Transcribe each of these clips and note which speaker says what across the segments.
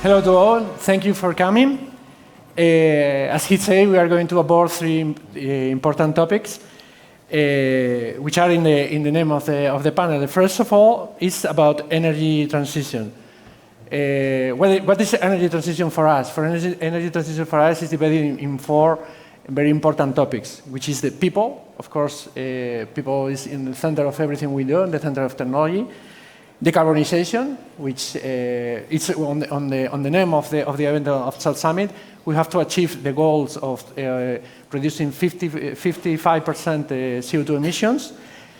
Speaker 1: Hello to all. Thank you for coming. As he said, we are going to abord three important topics, which are in the name of the panel. The first of all is about energy transition. What is energy transition for us? Energy transition for us is divided in four very important topics, which is the people. Of course, people is in the center of everything we do, in the center of technology. Decarbonization, which is on the name of the event of South Summit. We have to achieve the goals of reducing 55% CO2 emissions.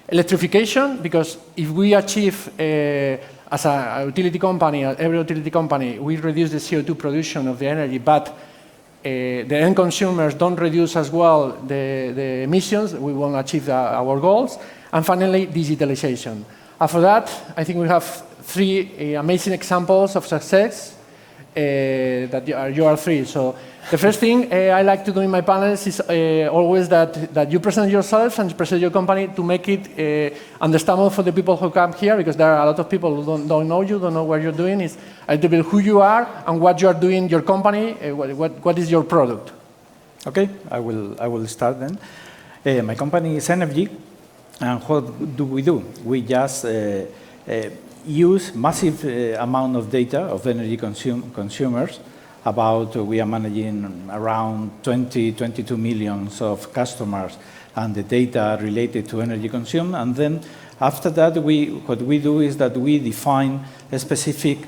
Speaker 1: Electrification, because if we achieve, as a utility company, every utility company, we reduce the CO2 production of the energy, but the end consumers don't reduce as well the emissions, we won't achieve our goals. And finally, digitalization. After that, I think we have three amazing examples of success that you are three. So the first thing I like to do in my panels is always that you present yourself and present your company to make it understandable for the people who come here, because there are a lot of people who don't know you, don't know what you're doing. It's a little bit who you are and what you are doing, your company, what is your product.
Speaker 2: Okay, I will start then. My company is Energy. And what do? We just use massive amount of data of energy consumers. We are managing around 22 million of customers and the data related to energy consumed. And then after that, what we do is that we define specific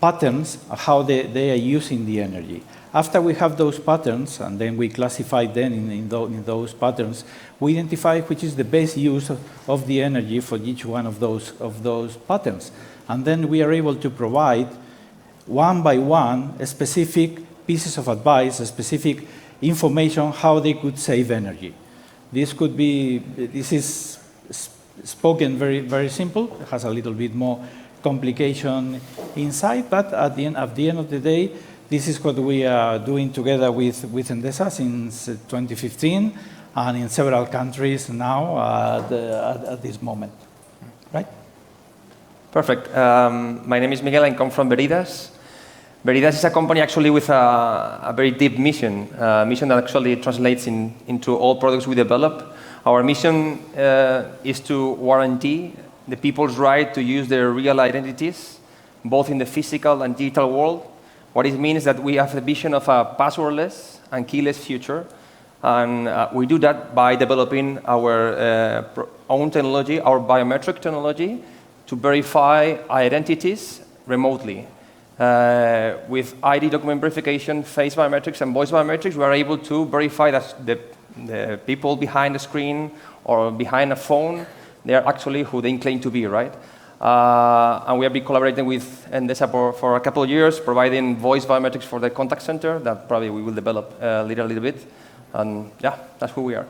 Speaker 2: patterns of how they are using the energy. After we have those patterns, and then we classify them in those patterns, we identify which is the best use of the energy for each one of those patterns. And then we are able to provide, one by one, a specific pieces of advice, a specific information how they could save energy. This is spoken very, very simple. It has a little bit more complication inside, but at the end of the day, this is what we are doing together with Endesa since 2015 and in several countries now at this moment. Right?
Speaker 3: Perfect. My name is Miguel. I come from Veridas. Veridas is a company actually with a very deep mission, a mission that actually translates into all products we develop. Our mission is to guarantee the people's right to use their real identities, both in the physical and digital world. What it means is that we have the vision of a passwordless and keyless future, and we do that by developing our own technology, our biometric technology, to verify identities remotely. With ID document verification, face biometrics, and voice biometrics, we are able to verify that the people behind the screen or behind a phone, they are actually who they claim to be, right? And we have been collaborating with Endesa for a couple of years, providing voice biometrics for the contact center that probably we will develop little bit. And yeah, that's who we are.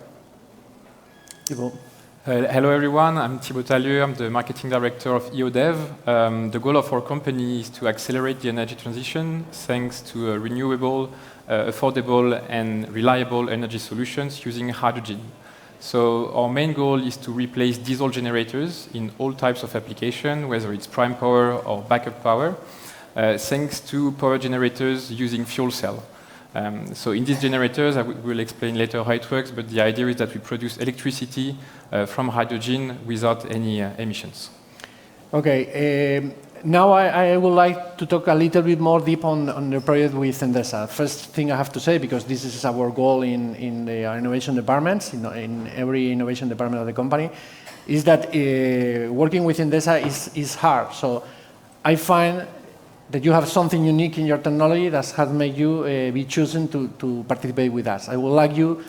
Speaker 1: Thibaut.
Speaker 4: Hello everyone, I'm Thibaut Tallieu, I'm the marketing director of EODev. The goal of our company is to accelerate the energy transition thanks to renewable, affordable and reliable energy solutions using hydrogen. So our main goal is to replace diesel generators in all types of application, whether it's prime power or backup power, thanks to power generators using fuel cell. So in these generators, I will explain later how it works, but the idea is that we produce electricity from hydrogen without any emissions.
Speaker 1: Okay. Now I would like to talk a little bit more deep on the project with Endesa. First thing I have to say, because this is our goal in the innovation departments, in every innovation department of the company, is that working with Endesa is hard. So I find that you have something unique in your technology that has made you be chosen to participate with us. I would like you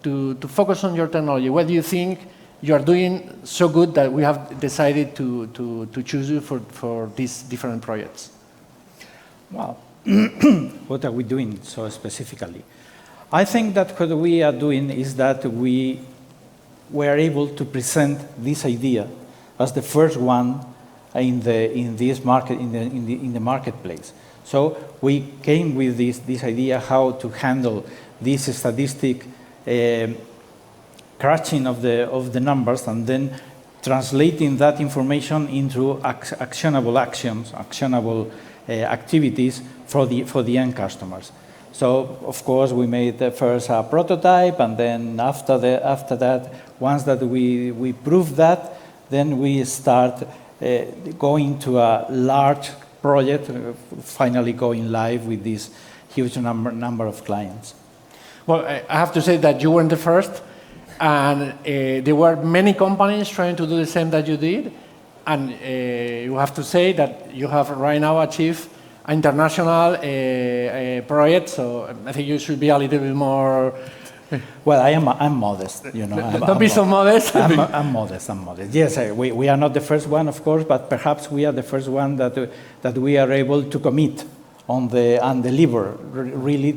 Speaker 1: to focus on your technology. What do you think you are doing so good that we have decided to choose you for these different projects?
Speaker 2: Well, what are we doing so specifically? I think that what we are doing is that we were able to present this idea as the first one in this market in the marketplace. So we came with this idea how to handle this statistic crunching of the numbers and then translating that information into actionable actions, actionable activities for the end customers. So, of course, we made the first prototype, and then after that, once that we prove that, then we start going to a large project, finally going live with this huge number of clients.
Speaker 1: Well, I have to say that you weren't the first, and there were many companies trying to do the same that you did, and you have to say that you have right now achieved an international project, so I think you should be a little bit more...
Speaker 2: Well, I'm modest, you know.
Speaker 1: Don't be so modest.
Speaker 2: I'm modest. Yes, we are not the first one, of course, but perhaps we are the first one that we are able to commit on and deliver really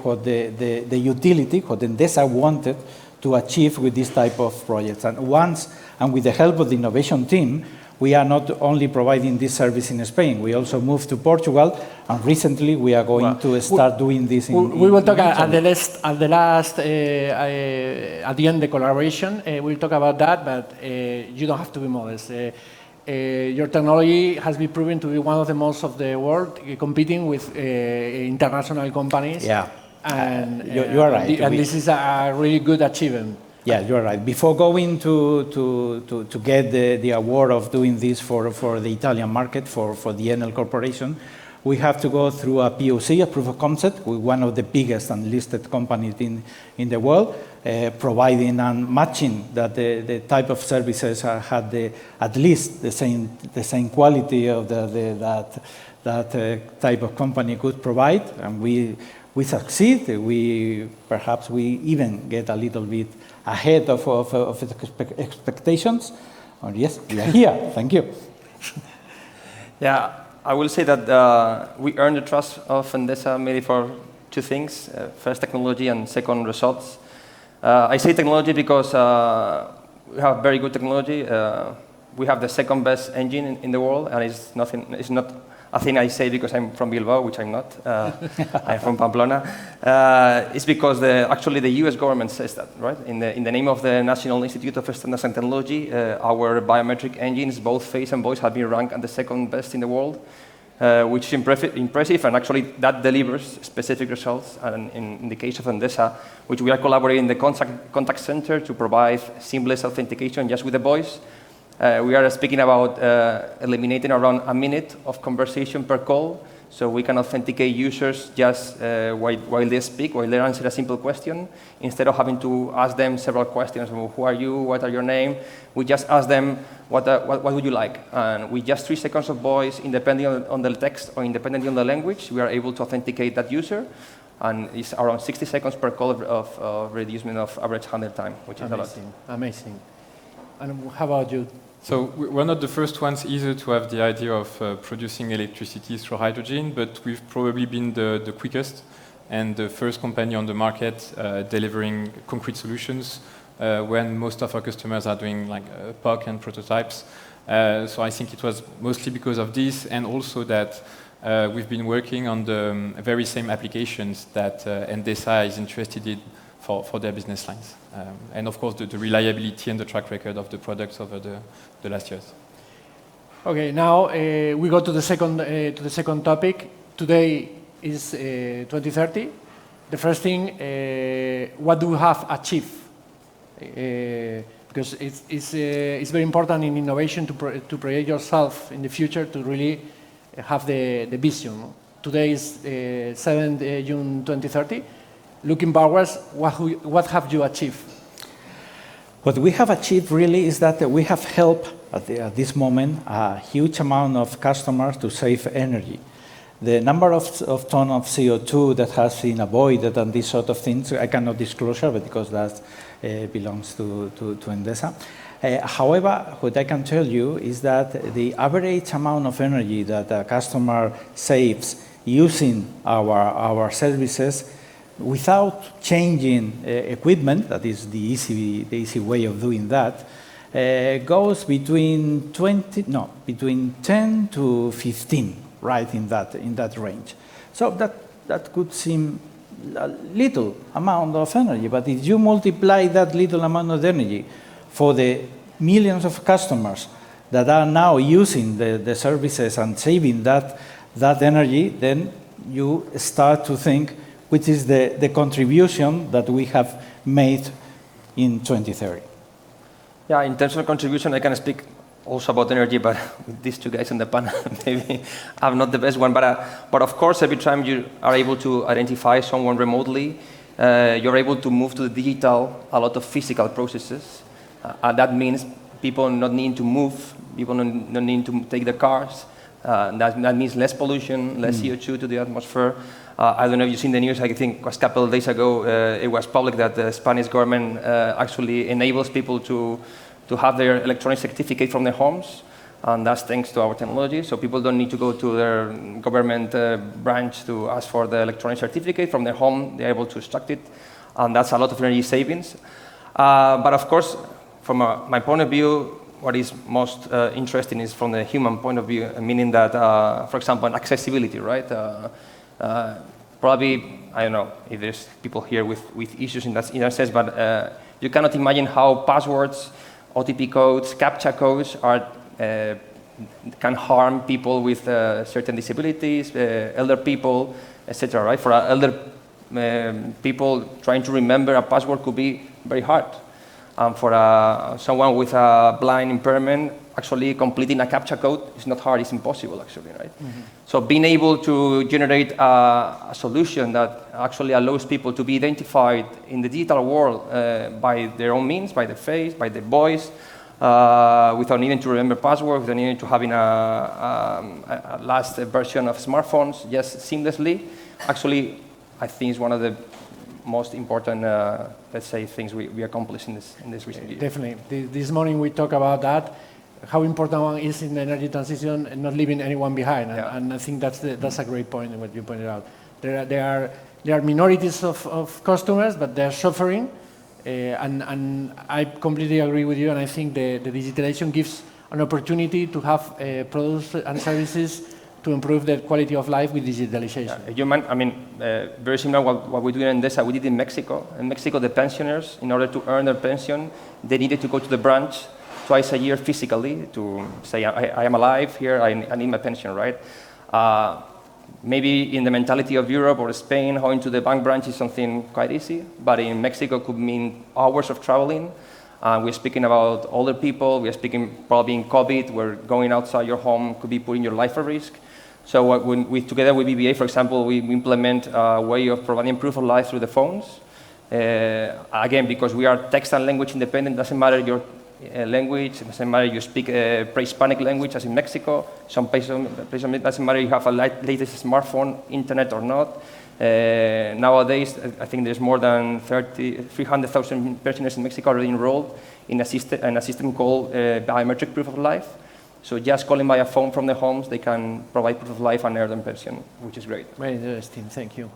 Speaker 2: what the utility, what Endesa wanted to achieve with this type of projects. And with the help of the innovation team, we are not only providing this service in Spain, we also moved to Portugal, and recently we are going to start doing this in
Speaker 1: We will talk
Speaker 2: at
Speaker 1: the end, the collaboration, we'll talk about that, but you don't have to be modest. Your technology has been proven to be one of the most of the world, competing with international companies.
Speaker 2: Yeah,
Speaker 1: and
Speaker 2: you are right.
Speaker 1: And this is a really good achievement.
Speaker 2: Yeah, you're right. Before going to get the award of doing this for the Italian market, for the Enel Corporation, we have to go through a POC, a proof of concept, with one of the biggest and listed companies in the world, providing and matching that the type of services had at least the same quality of that type of company could provide, and we succeed. Perhaps we even get a little bit ahead of expectations. Oh, yes, we are here. Thank you.
Speaker 3: Yeah, I will say that we earned the trust of Endesa mainly for two things. First, technology, and second, results. I say technology because we have very good technology. We have the second best engine in the world, and it's not a thing I say because I'm from Bilbao, which I'm not. I'm from Pamplona. It's because actually the US government says that, right? In the name of the National Institute of Standards and Technology, our biometric engines, both face and voice, have been ranked at the second best in the world, which is impressive, and actually that delivers specific results. And in the case of Endesa, which we are collaborating in the contact center to provide seamless authentication just with the voice. We are speaking about eliminating around a minute of conversation per call, so we can authenticate users just while they speak, while they answer a simple question, instead of having to ask them several questions. Who are you? What are your name? We just ask them, what would you like? And with just 3 seconds of voice, independing on the text or independently on the language, we are able to authenticate that user. And it's around 60 seconds per call of reducement of average handle time, which is a lot.
Speaker 1: Amazing. And how about you?
Speaker 4: So we're not the first ones either to have the idea of producing electricity through hydrogen, but we've probably been the quickest and the first company on the market delivering concrete solutions when most of our customers are doing like POC and prototypes. So I think it was mostly because of this, and also that we've been working on the very same applications that Endesa is interested in for their business lines. And of course, the reliability and the track record of the products over the last years.
Speaker 1: Okay, now we go to the second topic. Today is 2030. The first thing, what do we have achieved? Because it's very important in innovation to project yourself in the future to really have the vision. Today is 7th June 2030. Looking backwards, what have you achieved?
Speaker 2: What we have achieved really is that we have helped at this moment a huge amount of customers to save energy. The number of tons of CO2 that has been avoided and these sort of things, I cannot disclose it because that belongs to Endesa. However, what I can tell you is that the average amount of energy that a customer saves using our services without changing equipment, that is the easy way of doing that, goes between 10 to 15, right in that range. So that could seem a little amount of energy, but if you multiply that little amount of energy for the millions of customers that are now using the services and saving that that energy, then you start to think which is the contribution that we have made in 2030.
Speaker 3: Yeah, in terms of contribution, I can speak also about energy, but with these two guys on the panel, maybe I'm not the best one. But of course, every time you are able to identify someone remotely, you're able to move to the digital a lot of physical processes. That means people not needing to move, people not needing to take their cars. That means less pollution, less CO2 to the atmosphere. I don't know if you've seen the news, I think it was a couple of days ago, it was public that the Spanish government actually enables people to have their electronic certificate from their homes, and that's thanks to our technology. So people don't need to go to their government branch to ask for the electronic certificate from their home. They're able to extract it, and that's a lot of energy savings. But of course, from my point of view, what is most interesting is from the human point of view, meaning that, for example, accessibility, right? Probably, I don't know if there's people here with issues in that sense, but you cannot imagine how passwords, OTP codes, CAPTCHA codes can harm people with certain disabilities, elder people, etc. Right? For elder people, trying to remember a password could be very hard. For someone with a blind impairment, actually completing a CAPTCHA code is not hard, it's impossible actually, right? Mm-hmm. So being able to generate a solution that actually allows people to be identified in the digital world by their own means, by their face, by their voice, without needing to remember passwords, without needing to having a last version of smartphones, just seamlessly, actually I think is one of the most important, let's say, things we accomplished in this recent year.
Speaker 1: Definitely. This morning we talked about that, how important one is in the energy transition and not leaving anyone behind.
Speaker 3: Yeah.
Speaker 1: And I think that's a great point in what you pointed out. There are minorities of customers, but they're suffering. And I completely agree with you. And I think the digitalization gives an opportunity to have products and services to improve the quality of life with digitalization.
Speaker 3: I mean, very similar what we do in Endesa, we did in Mexico. In Mexico, the pensioners, in order to earn their pension, they needed to go to the branch twice a year physically to say, I am alive here, I need my pension, right? Maybe in the mentality of Europe or Spain, going to the bank branch is something quite easy, but in Mexico could mean hours of traveling. We're speaking about older people, we're speaking probably in COVID, where going outside your home could be putting your life at risk. So together with BBA, for example, we implement a way of providing proof of life through the phones. Again, because we are text and language independent, doesn't matter your language, it doesn't matter you speak pre-Hispanic language as in Mexico, some places it doesn't matter you have a latest smartphone, internet or not. Nowadays, I think there's more than 300,000 pensioners in Mexico already enrolled in a system called biometric proof of life. So just calling by a phone from their homes, they can provide proof of life and earn their pension, which is great.
Speaker 1: Very interesting, thank you.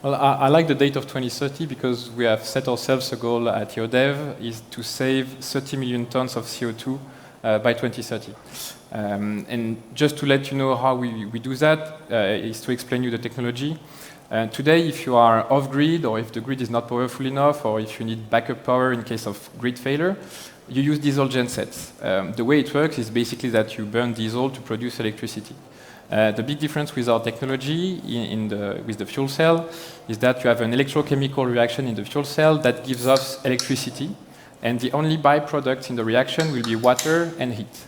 Speaker 4: Well, I like the date of 2030 because we have set ourselves a goal at EODev is to save 30 million tons of CO2 by 2030. And just to let you know how we do that is to explain you the technology. Today, if you are off-grid or if the grid is not powerful enough or if you need backup power in case of grid failure, you use diesel gensets. The way it works is basically that you burn diesel to produce electricity. The big difference with our technology with the fuel cell is that you have an electrochemical reaction in the fuel cell that gives us electricity, and the only byproduct in the reaction will be water and heat.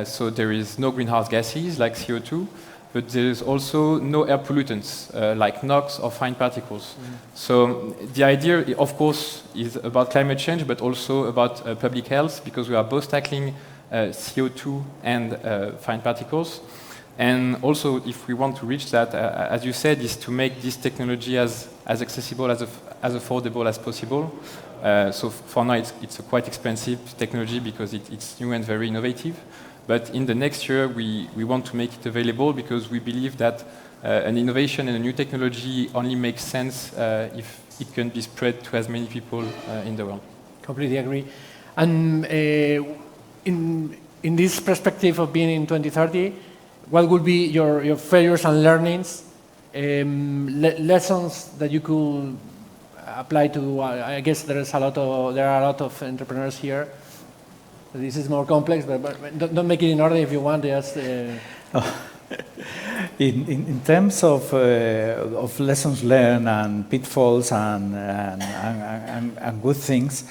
Speaker 4: So there is no greenhouse gases like CO2, but there is also no air pollutants like NOx or fine particles. So the idea, of course, is about climate change, but also about public health, because we are both tackling CO2 and fine particles. And also, if we want to reach that, as you said, is to make this technology as accessible, as affordable as possible. So for now, it's a quite expensive technology because it's new and very innovative. But in the next year, we want to make it available because we believe that an innovation and a new technology only makes sense if it can be spread to as many people in the world.
Speaker 1: Completely agree. And in this perspective of being in 2030, what would be your failures and learnings, lessons that you could apply to? I guess there are a lot of entrepreneurs here. This is more complex, but don't make it in order if you want. Just
Speaker 2: In terms of lessons learned and pitfalls and good things,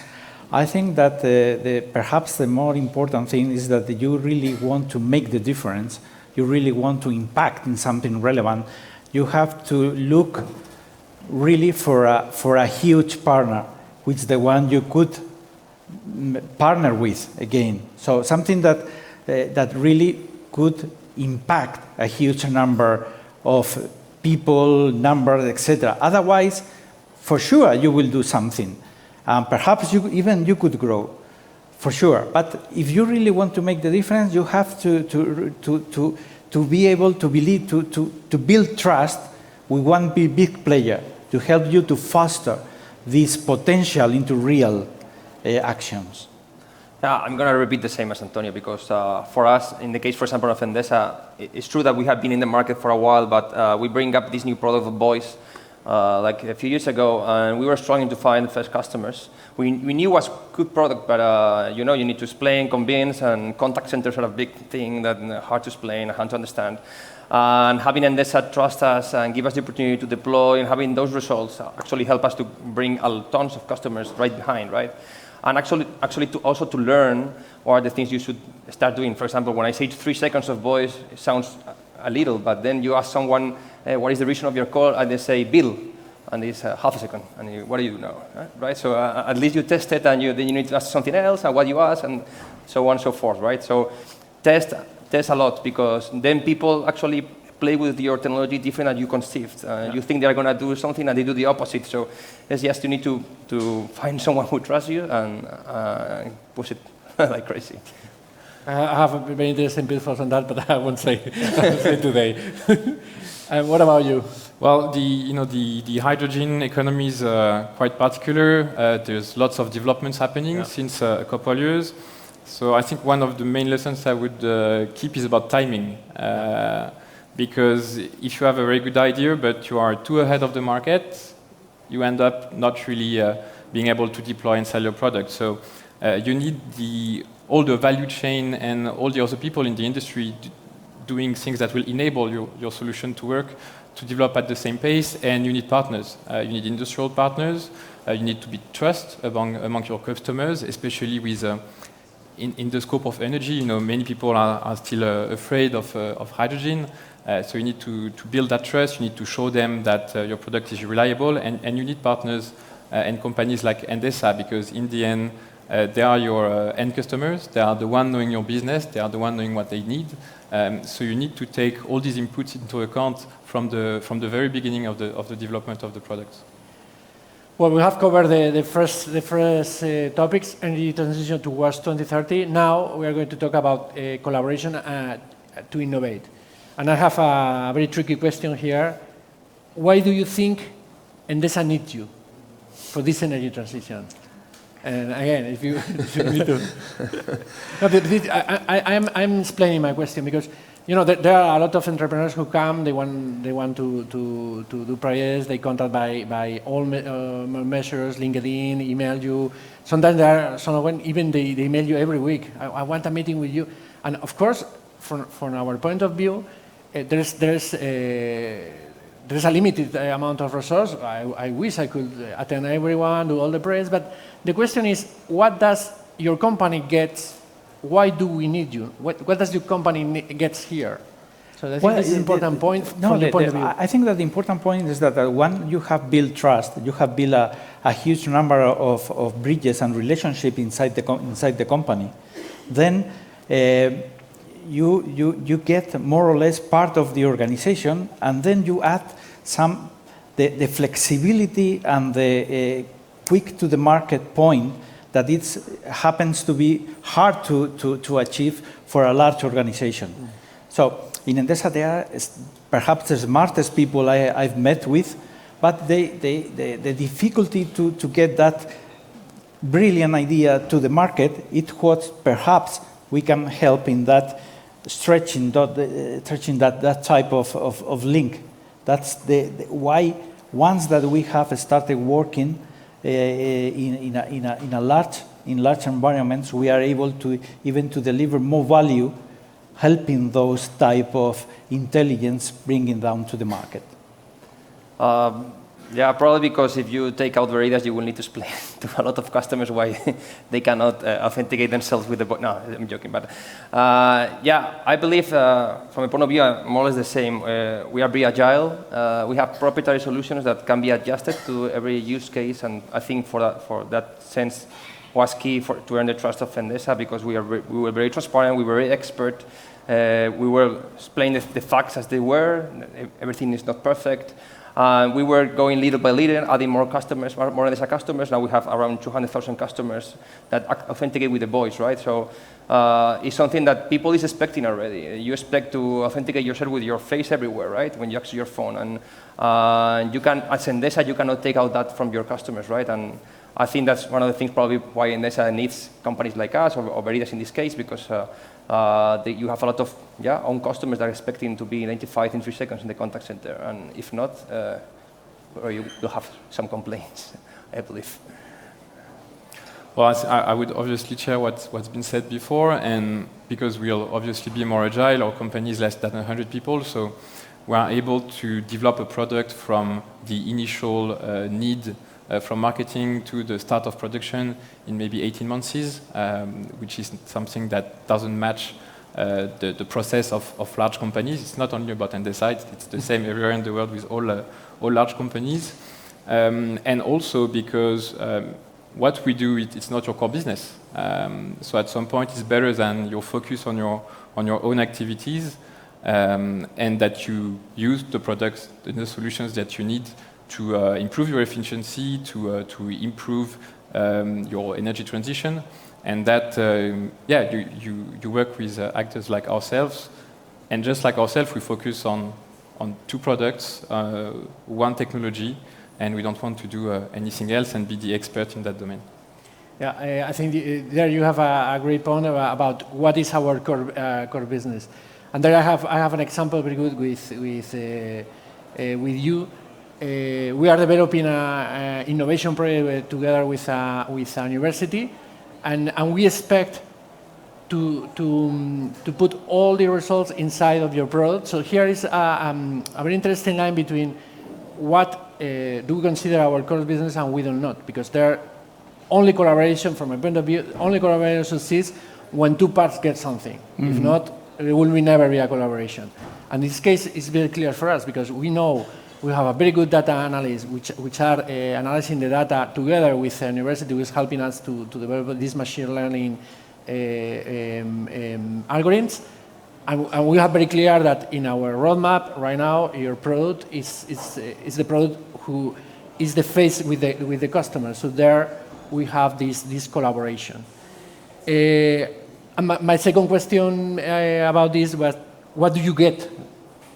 Speaker 2: I think that perhaps the more important thing is that you really want to make the difference. You really want to impact in something relevant. You have to look really for a huge partner, which is the one you could partner with again. So something that really could impact a huge number of people, numbers, etc. Otherwise, for sure, you will do something. Perhaps you could grow, for sure. But if you really want to make the difference, you have to be able to believe, to build trust with one big player to help you to foster this potential into real actions.
Speaker 3: Yeah, I'm going to repeat the same as Antonio because for us, in the case, for example, of Endesa, it's true that we have been in the market for a while, but we bring up this new product of voice like a few years ago, and we were struggling to find the first customers. We knew it was a good product, but you need to explain, convince, and contact centers are a big thing that hard to explain, hard to understand. And having Endesa trust us and give us the opportunity to deploy and having those results actually help us to bring tons of customers right behind, right? And actually also to learn what are the things you should start doing. For example, when I say 3 seconds of voice, it sounds a little, but then you ask someone, what is the reason of your call? And they say, Bill. And it's half a second. And what do you know? Right? So at least you test it, and then you need to ask something else, and what you ask, and so on and so forth, right? So test a lot, because then people actually play with your technology different than you conceived. You think they're going to do something, and they do the opposite. So it's just you need to find someone who trusts you and push it like crazy.
Speaker 1: I have a very interesting pitfalls on that, but I won't say today. And what about you?
Speaker 4: Well, the hydrogen economy is quite particular. There's lots of developments happening since a couple of years. So I think one of the main lessons I would keep is about timing. Because if you have a very good idea, but you are too ahead of the market, you end up not really being able to deploy and sell your product. So you need all the value chain and all the other people in the industry doing things that will enable your solution to work, to develop at the same pace, and you need partners. You need industrial partners. You need to be trust among your customers, especially with in the scope of energy. Many people are still afraid of hydrogen. So you need to build that trust. You need to show them that your product is reliable, and you need partners and companies like Endesa, because in the end, they are your end customers. They are the one knowing your business. They are the one knowing what they need. So you need to take all these inputs into account from the very beginning of the development of the products.
Speaker 1: Well, we have covered the first topics, energy transition towards 2030. Now we are going to talk about collaboration to innovate. And I have a very tricky question here. Why do you think Endesa needs you for this energy transition? And again, if you need to, no, I'm explaining my question because there are a lot of entrepreneurs who come. They want to do projects. They contact by all measures, LinkedIn, email you. Sometimes there are someone even they email you every week. I want a meeting with you. And of course, from our point of view, there's a limited amount of resources. I wish I could attend everyone, do all the press, but the question is, what does your company get? Why do we need you? What does your company get here? So I think this is an important point from the point of view.
Speaker 2: I think that the important point is that when you have built trust, you have built a huge number of bridges and relationships inside the company, then you get more or less part of the organization, and then you add the flexibility and the quick to the market point that it happens to be hard to achieve for a large organization. So in Endesa, they are perhaps the smartest people I've met with, but the difficulty to get that brilliant idea to the market, it what perhaps we can help in that stretching that type of link. That's why once that we have started working in large environments, we are able to even to deliver more value helping those type of intelligence bringing down to the market?
Speaker 3: Yeah, probably because if you take out Veridas, you will need to explain to a lot of customers why they cannot authenticate themselves with the bot. No, I'm joking. But yeah, I believe from a point of view, more or less the same. We are very agile. We have proprietary solutions that can be adjusted to every use case, and I think for that sense was key to earn the trust of Endesa, because we were very transparent, we were very expert. We were explaining the facts as they were. Everything is not perfect. We were going little by little, adding more customers, more Endesa customers. Now we have around 200,000 customers that authenticate with the voice, right? So it's something that people is expecting already. You expect to authenticate yourself with your face everywhere, right? When you access your phone, and you can, as Endesa, you cannot take out that from your customers, right? And I think that's one of the things probably why Endesa needs companies like us, or Veridas in this case, because you have a lot of own customers that are expecting to be identified in 3 seconds in the contact center, and if not, you will have some complaints, I believe.
Speaker 4: Well, I would obviously share what's been said before, and because we'll obviously be more agile, our company is less than 100 people, so we are able to develop a product from the initial need from marketing to the start of production in maybe 18 months, which is something that doesn't match the process of large companies. It's not only about Endesa, it's the same everywhere in the world with all large companies. And also because what we do, it's not your core business. So at some point, it's better than your focus on your own activities, and that you use the products and the solutions that you need to improve your efficiency, to improve your energy transition, and that you work with actors like ourselves, and just like ourselves, we focus on 2 products, 1 technology, and we don't want to do anything else and be the expert in that domain.
Speaker 1: Yeah, I think there you have a great point about what is our core business, and there I have an example very good with you. We are developing an innovation project together with a university, and we expect to put all the results inside of your product. So here is a very interesting line between what do we consider our core business and we do not, because there only collaboration, from my point of view, only collaboration succeeds when 2 parts get something. Mm-hmm. If not, there will never be a collaboration. And this case is very clear for us, because we know we have a very good data analysts which are analyzing the data together with the university, who is helping us to develop these machine learning algorithms. And we have very clear that in our roadmap right now, your product is the product who is the face with the customer. So there we have this collaboration. And my second question about this was, what do you get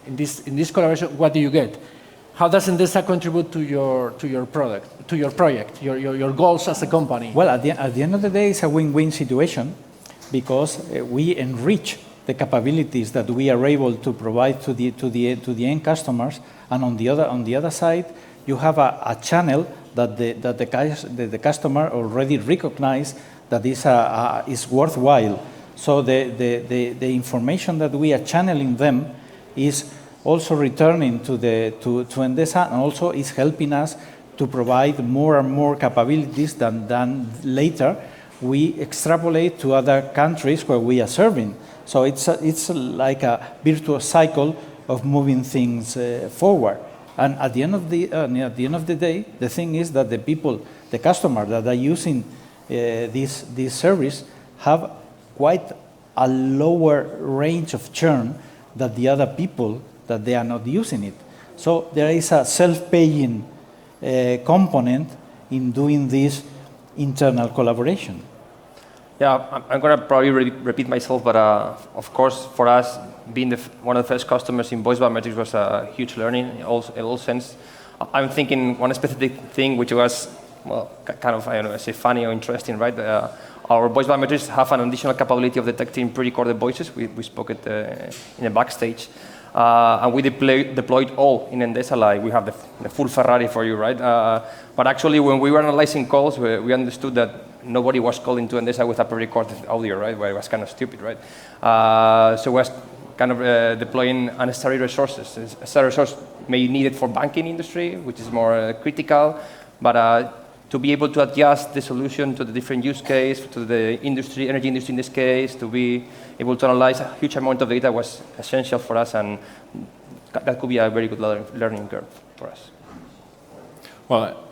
Speaker 1: in this collaboration? What do you get? How does Endesa contribute to your product, to your project, your goals as a company?
Speaker 2: Well, at the end of the day, it's a win-win situation, because we enrich the capabilities that we are able to provide to the end customers, and on the other side, you have a channel that the customer already recognized that is worthwhile. So the information that we are channeling them is also returning to Endesa, and also is helping us to provide more and more capabilities than later we extrapolate to other countries where we are serving. So it's like a virtuous cycle of moving things forward. And at the end of the day, the thing is that the people, the customers that are using this service have quite a lower range of churn than the other people that they are not using it. So there is a self-paying component in doing this internal collaboration.
Speaker 3: Yeah, I'm going to probably repeat myself, but of course, for us, being one of the first customers in voice biometrics was a huge learning in all sense. I'm thinking one specific thing, which was, well, kind of, I don't know, say funny or interesting, right? Our voice biometrics have an additional capability of detecting pre-recorded voices. We spoke it in the backstage. And we deployed all in Endesa, like we have the full Ferrari for you, right? But actually, when we were analyzing calls, we understood that nobody was calling to Endesa with a pre-recorded audio, right? Well, it was kind of stupid, right? So it was kind of deploying unnecessary resources. A necessary resource may be needed for banking industry, which is more critical, but to be able to adjust the solution to the different use case, to the industry, energy industry in this case, to be able to analyze a huge amount of data was essential for us, and that could be a very good learning curve for us.
Speaker 4: Well,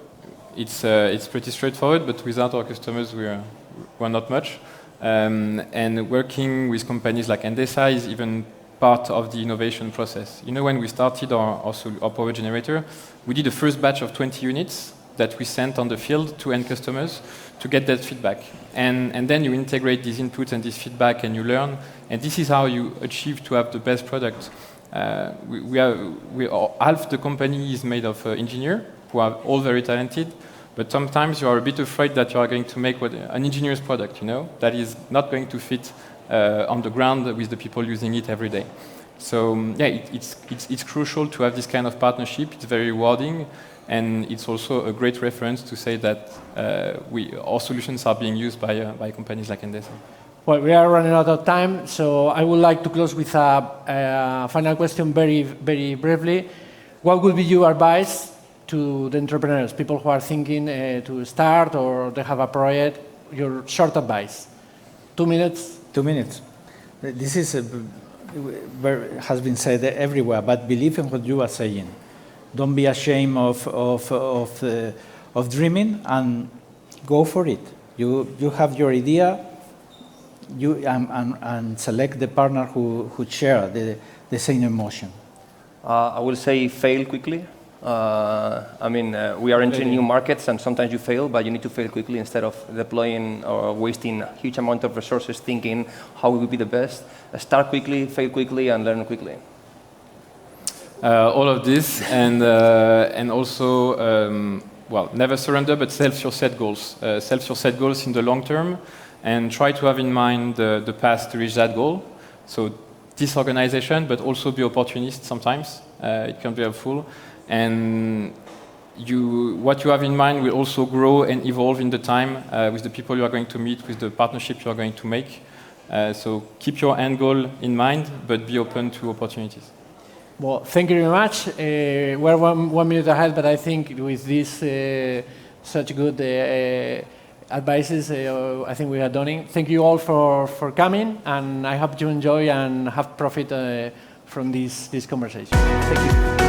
Speaker 4: it's pretty straightforward, but without our customers, we're not much. And working with companies like Endesa is even part of the innovation process. You know, when we started our power generator, we did the first batch of 20 units that we sent on the field to end customers to get that feedback. And then you integrate these inputs and this feedback and you learn. And this is how you achieve to have the best product. Half the company is made of engineers who are all very talented, but sometimes you are a bit afraid that you are going to make an engineer's product, you know, that is not going to fit on the ground with the people using it every day. So yeah, it's crucial to have this kind of partnership. It's very rewarding. And it's also a great reference to say that our solutions are being used by companies like Endesa.
Speaker 1: Well, we are running out of time, so I would like to close with a final question very, very briefly. What would be your advice to the entrepreneurs, people who are thinking to start or they have a project? Your short advice. 2 minutes?
Speaker 2: 2 minutes. This is has been said everywhere, but believe in what you are saying. Don't be ashamed of dreaming and go for it. You have your idea, and select the partner who share the same emotion.
Speaker 3: I will say fail quickly. I mean, we are entering new markets, and sometimes you fail, but you need to fail quickly instead of deploying or wasting a huge amount of resources thinking how we will be the best. Start quickly, fail quickly, and learn quickly.
Speaker 4: All of this, and also, well, never surrender, but set your set goals. Set your set goals in the long term, and try to have in mind the path to reach that goal. So disorganization, but also be opportunist sometimes. It can be helpful. And what you have in mind will also grow and evolve in the time with the people you are going to meet, with the partnership you are going to make. So keep your end goal in mind, but be open to opportunities.
Speaker 1: Well, thank you very much. We're 1 minute ahead, but I think with this such good advices, I think we are done. Thank you all for coming, and I hope you enjoy and have profit from this conversation. Thank you.